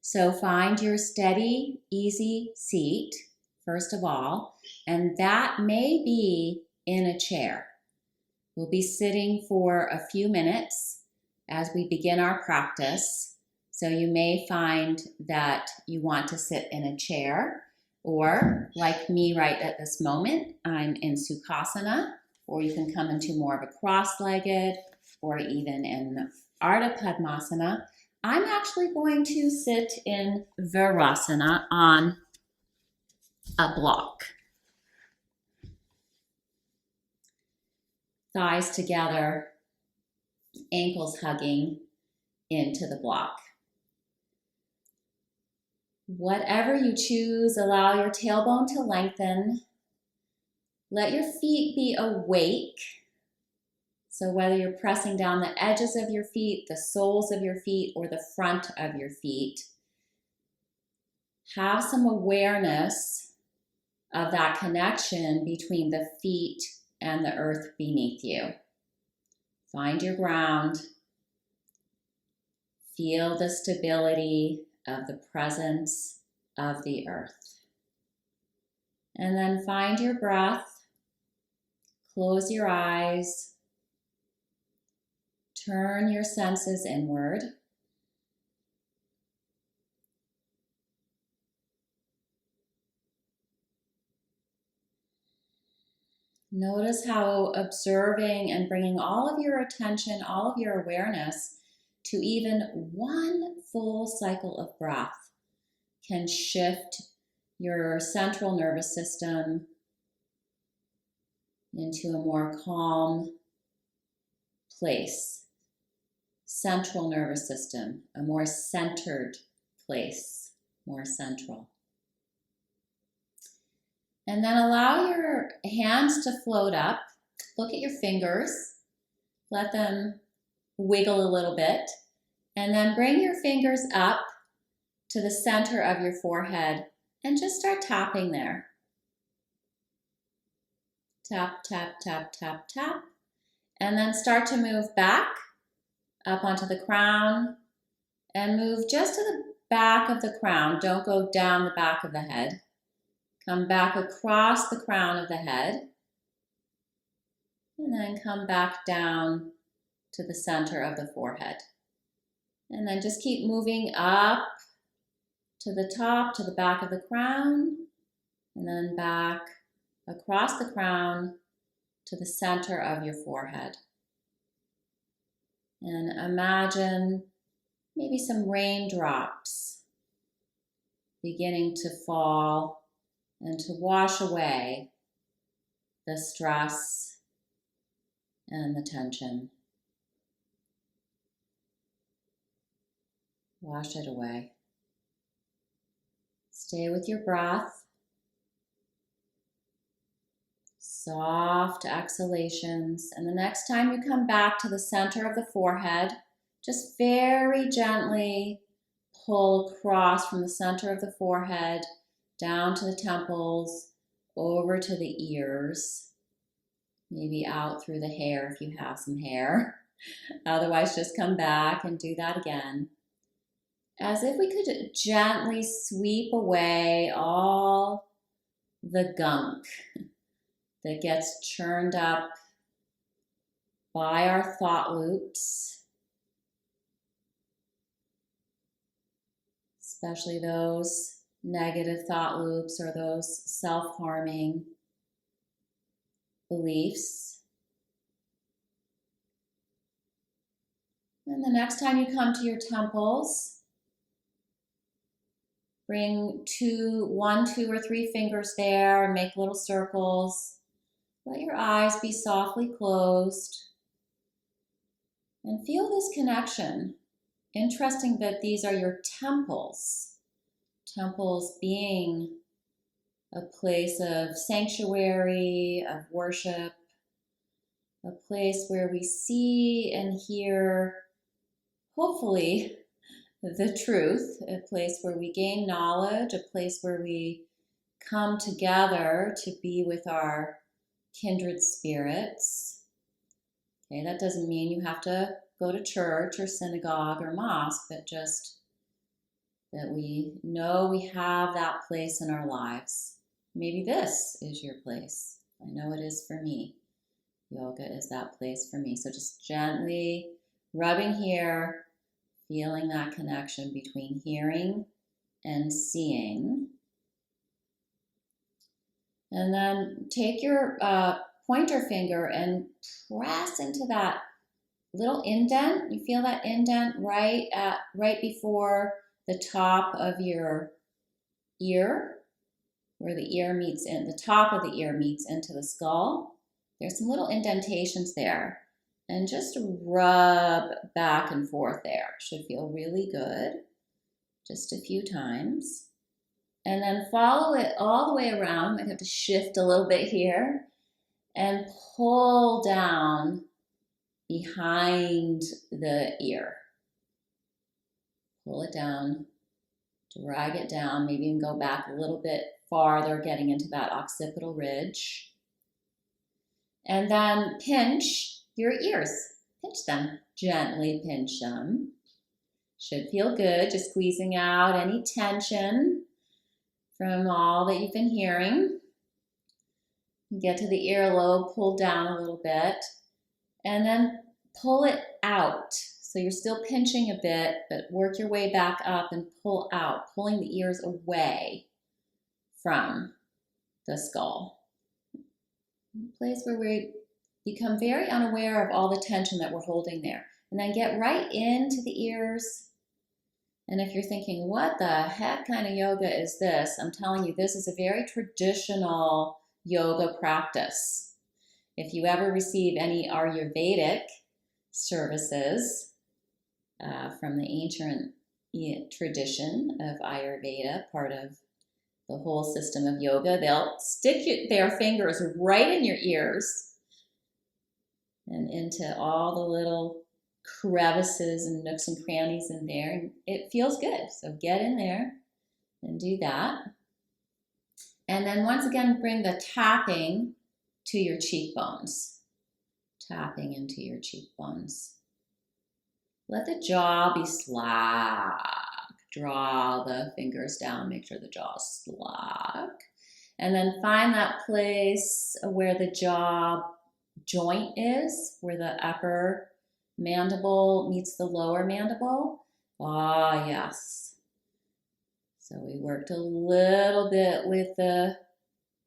So find your steady, easy seat, first of all, and that may be in a chair. We'll be sitting for a few minutes as we begin our practice. So you may find that you want to sit in a chair, or like me right at this moment, I'm in Sukhasana, or you can come into more of a cross-legged, or even in Ardha Padmasana. I'm actually going to sit in Virasana on a block. Thighs together, ankles hugging into the block. Whatever you choose, allow your tailbone to lengthen. Let your feet be awake. So whether you're pressing down the edges of your feet, the soles of your feet, or the front of your feet, have some awareness of that connection between the feet and the earth beneath you. Find your ground. Feel the stability of the presence of the earth. And then find your breath. Close your eyes. Turn your senses inward. Notice how observing and bringing all of your attention, all of your awareness to even one full cycle of breath can shift your central nervous system into a more calm place. Central nervous system, a more centered place, more central. And then allow your hands to float up. Look at your fingers. Let them wiggle a little bit. And then bring your fingers up to the center of your forehead and just start tapping there. Tap, tap, tap, tap, tap. And then start to move back up onto the crown and move just to the back of the crown. Don't go down the back of the head. Come back across the crown of the head and then come back down to the center of the forehead. And then just keep moving up to the top, to the back of the crown, and then back across the crown to the center of your forehead. And imagine maybe some raindrops beginning to fall and to wash away the stress and the tension. Wash it away. Stay with your breath. Soft exhalations. And the next time you come back to the center of the forehead, just very gently pull across from the center of the forehead down to the temples, over to the ears, maybe out through the hair if you have some hair. Otherwise, just come back and do that again. As if we could gently sweep away all the gunk that gets churned up by our thought loops, especially those negative thought loops or those self-harming beliefs. And the next time you come to your temples, bring one, two, or three fingers there and make little circles. Let your eyes be softly closed. And feel this connection. Interesting that these are your temples. Temples being a place of sanctuary, of worship, a place where we see and hear, hopefully, the truth, a place where we gain knowledge, a place where we come together to be with our kindred spirits. Okay, that doesn't mean you have to go to church or synagogue or mosque, but just that we know we have that place in our lives. Maybe this is your place. I know it is for me. Yoga is that place for me. So just gently rubbing here, feeling that connection between hearing and seeing. And then take your pointer finger and press into that little indent. You feel that indent right before the top of your ear, where the ear meets in, the top of the ear meets into the skull. There's some little indentations there. And just rub back and forth there. Should feel really good. Just a few times. And then follow it all the way around. Might have to shift a little bit here. And pull down behind the ear. Pull it down. Drag it down. Maybe even go back a little bit farther, getting into that occipital ridge. And then pinch your ears. Pinch them. Gently pinch them. Should feel good. Just squeezing out any tension from all that you've been hearing. Get to the earlobe, pull down a little bit, and then pull it out. So you're still pinching a bit, but work your way back up and pull out, pulling the ears away from the skull. A place where we become very unaware of all the tension that we're holding there. And then get right into the ears. And if you're thinking, what the heck kind of yoga is this? I'm telling you, this is a very traditional yoga practice. If you ever receive any Ayurvedic services from the ancient tradition of Ayurveda, part of the whole system of yoga, they'll stick their fingers right in your ears and into all the little crevices and nooks and crannies in there. And it feels good. So get in there and do that. And then once again, bring the tapping to your cheekbones. Tapping into your cheekbones. Let the jaw be slack. Draw the fingers down. Make sure the jaw is slack. And then find that place where the jaw joint is, where the upper mandible meets the lower mandible. Ah, yes. So we worked a little bit with the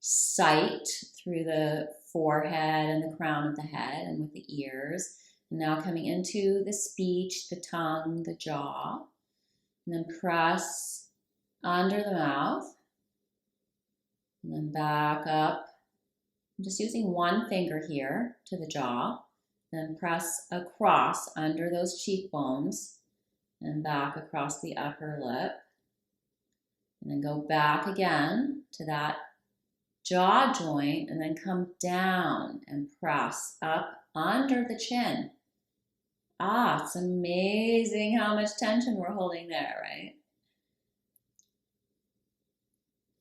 sight through the forehead and the crown of the head and with the ears. And now coming into the speech, the tongue, the jaw. And then press under the mouth. And then back up. I'm just using one finger here to the jaw. Then press across under those cheekbones and back across the upper lip. And then go back again to that jaw joint and then come down and press up under the chin. Ah, it's amazing how much tension we're holding there, right?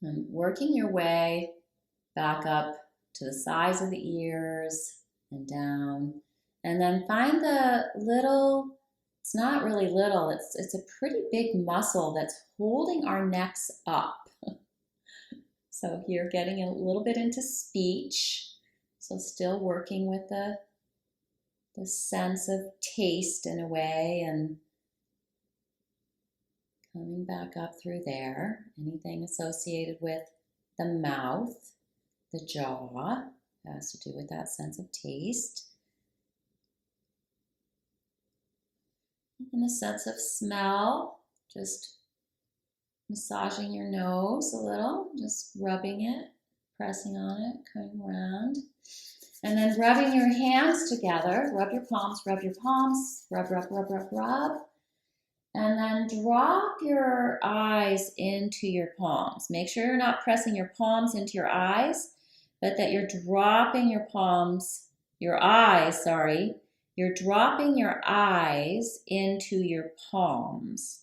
And working your way back up to the sides of the ears and down. And then find the little, it's not really little, it's a pretty big muscle that's holding our necks up. So here getting a little bit into speech. So still working with the sense of taste in a way and coming back up through there. Anything associated with the mouth, the jaw, has to do with that sense of taste. And a sense of smell, just massaging your nose a little, just rubbing it, pressing on it, coming around. And then rubbing your hands together, rub your palms, rub, rub, rub, rub, rub. And then drop your eyes into your palms. Make sure you're not pressing your palms into your eyes, but that you're dropping your palms, your eyes, sorry. You're dropping your eyes into your palms.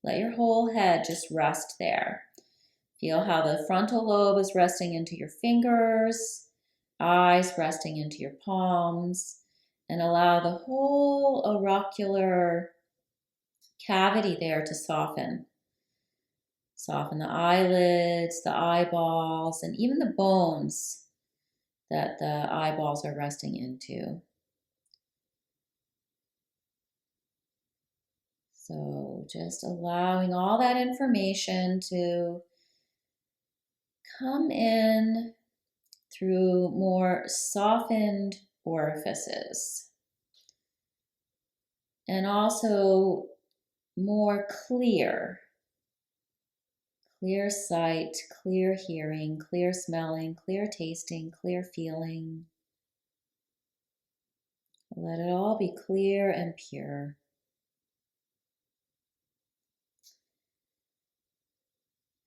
Let your whole head just rest there. Feel how the frontal lobe is resting into your fingers, eyes resting into your palms, and allow the whole auricular cavity there to soften. Soften the eyelids, the eyeballs, and even the bones that the eyeballs are resting into. So just allowing all that information to come in through more softened orifices. And also more clear sight, clear hearing, clear smelling, clear tasting, clear feeling. Let it all be clear and pure.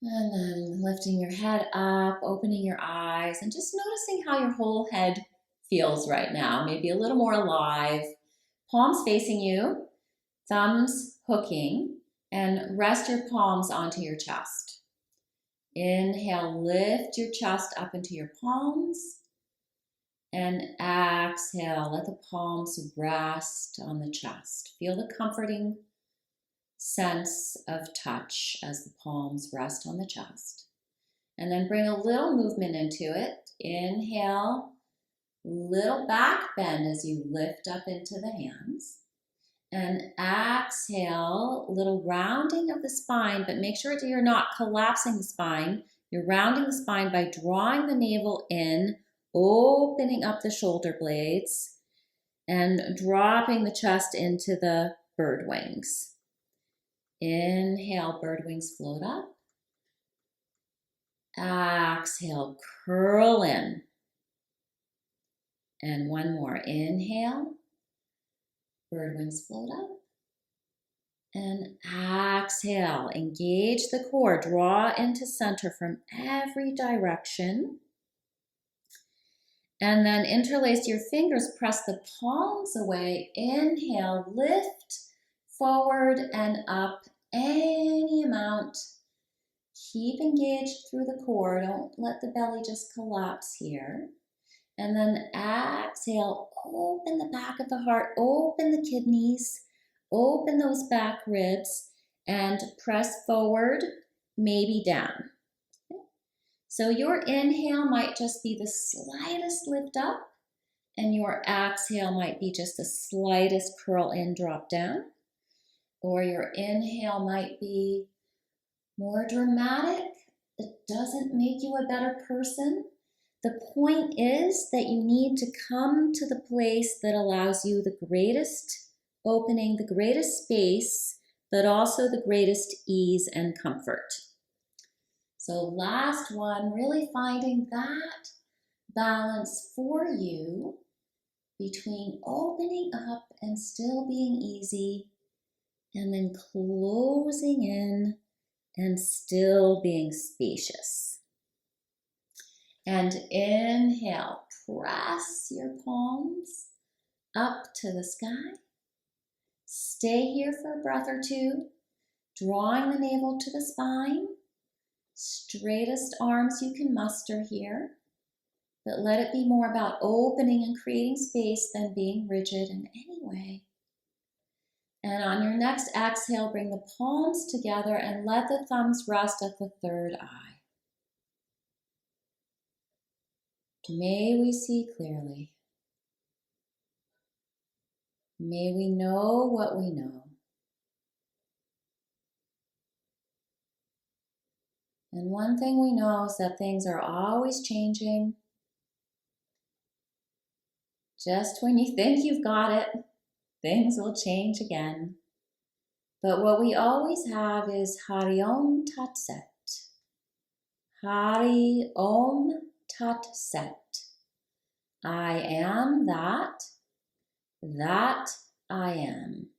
And then lifting your head up, opening your eyes, and just noticing how your whole head feels right now. Maybe a little more alive. Palms facing you, thumbs hooking, and rest your palms onto your chest. Inhale, lift your chest up into your palms. And exhale, let the palms rest on the chest. Feel the comforting sense of touch as the palms rest on the chest. And then bring a little movement into it. Inhale, little back bend as you lift up into the hands. And exhale, little rounding of the spine, but make sure that you're not collapsing the spine. You're rounding the spine by drawing the navel in, opening up the shoulder blades, and dropping the chest into the bird wings. Inhale, bird wings float up. Exhale, curl in. And one more. Inhale, bird wings float up. And exhale, engage the core. Draw into center from every direction. And then interlace your fingers, press the palms away. Inhale, lift forward and up any amount. Keep engaged through the core. Don't let the belly just collapse here. And then exhale, open the back of the heart, open the kidneys, open those back ribs, and press forward, maybe down. So your inhale might just be the slightest lift up, and your exhale might be just the slightest curl in, drop down. Or your inhale might be more dramatic. It doesn't make you a better person. The point is that you need to come to the place that allows you the greatest opening, the greatest space, but also the greatest ease and comfort. So last one, really finding that balance for you between opening up and still being easy, and then closing in and still being spacious. And inhale, press your palms up to the sky. Stay here for a breath or two, drawing the navel to the spine. Straightest arms you can muster here, but let it be more about opening and creating space than being rigid in any way. And on your next exhale, bring the palms together and let the thumbs rest at the third eye. May we see clearly. May we know what we know. And one thing we know is that things are always changing. Just when you think you've got it, things will change again. But what we always have is Hari Om Tat Sat. Hari Om Tat Sat. I am that I am.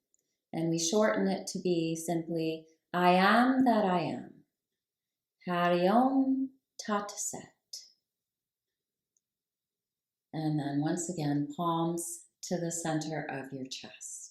And we shorten it to be simply, I am that I am. Hari Om Tat Sat. And then once again, palms to the center of your chest.